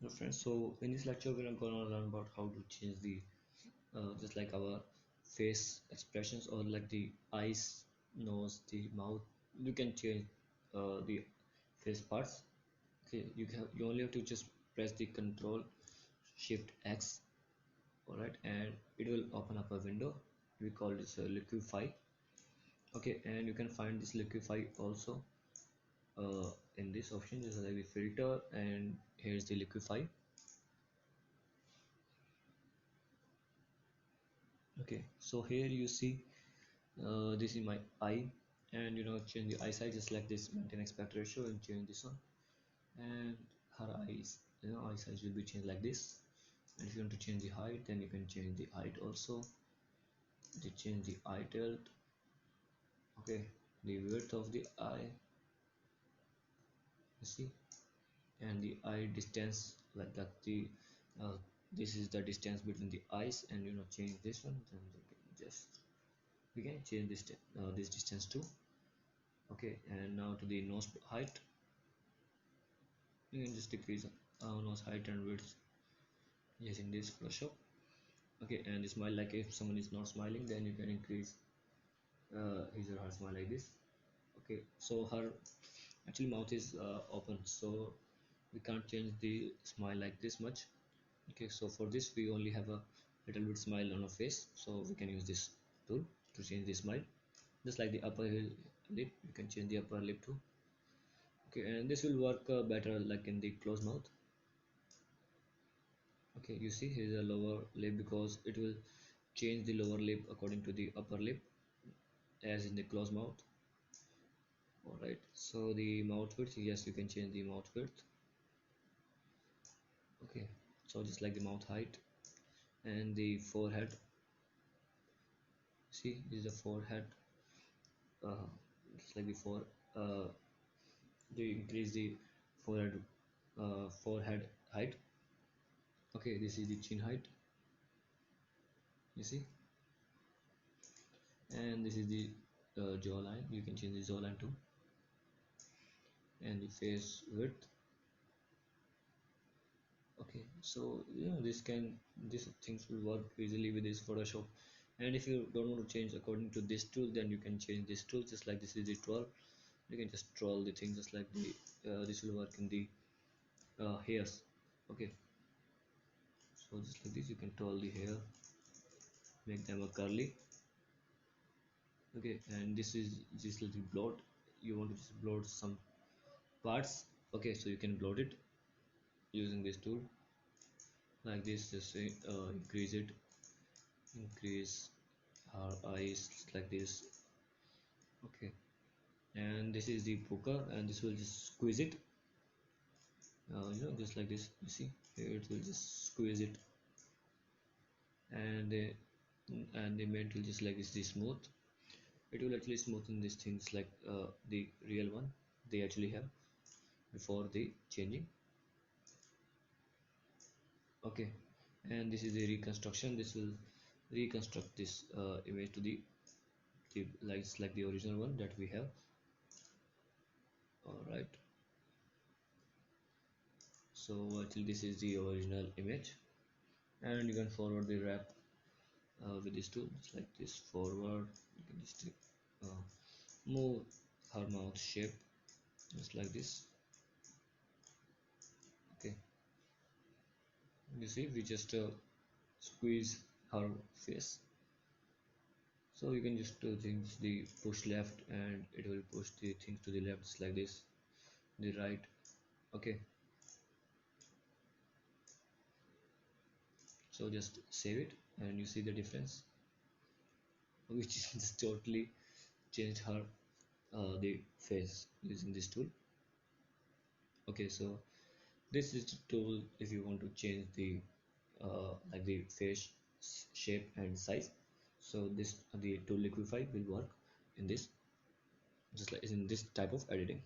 Hello friends, so in this lecture we're gonna learn about how to change the just like our face expressions or like the eyes, nose, the mouth. You can change the face parts. Okay, you only have to just press the Control Shift X, alright, and it will open up a window. We call this Liquify. Okay, and you can find this Liquify also in this option, just like the filter, and here's the Liquify. Okay, so here you see this is my eye, and change the eye size just like this, maintain aspect ratio and change this one, and her eyes, eye size will be changed like this. And if you want to change the height, then you can change the height also. They change the eye tilt, okay, the width of the eye, you see, and the eye distance, like that. The uh, this is the distance between the eyes, and change this one, then we can change this distance too. Okay, and now to the nose height, you can just decrease nose height and width using this Photoshop. Okay, and smile, like if someone is not smiling, then you can increase his or her smile like this. Okay, so her actually mouth is open, so we can't change the smile like this much. Okay, so for this we only have a little bit smile on our face, so we can use this tool to change the smile. Just like the upper lip, you can change the upper lip too. Okay, and this will work better like in the closed mouth. Okay, you see here is a lower lip because it will change the lower lip according to the upper lip as in the closed mouth. Alright, so the mouth width, yes, you can change the mouth width. Okay, so just like the mouth height, and the forehead, see this is the forehead, uh, just like before, uh, they increase the forehead forehead height. Okay, this is the chin height, you see, and this is the jawline, you can change the jawline too, and the face width. Okay, so these things will work easily with this Photoshop. And if you don't want to change according to this tool, then you can change this tool, just like this is the troll. You can just troll the thing, just like the this will work in the hairs. Okay, so just like this you can troll the hair, make them a curly. Okay, and this is just little bloat, you want to just bloat some parts. Okay, so you can bloat it using this tool like this, just say increase it, increase our eyes like this. Okay, and this is the poker, and this will just squeeze it, just like this, you see here it will just squeeze it, and the mate will just like this, the smooth, it will actually smoothen these things like the real one they actually have before the changing. Okay, and this is the reconstruction, this will reconstruct this image to the like the original one that we have. All right, so actually this is the original image, and you can forward the wrap with this tool, just like this, forward. You can just uh, move her mouth shape just like this. Okay, you see we just squeeze her face, so you can just do things the push left, and it will push the things to the left just like this, the right. Okay, so just save it, and you see the difference, which is just totally changed her the face using this tool. Okay, so this is the tool if you want to change the like the face shape and size. So this the tool Liquify will work in this, just like in this type of editing.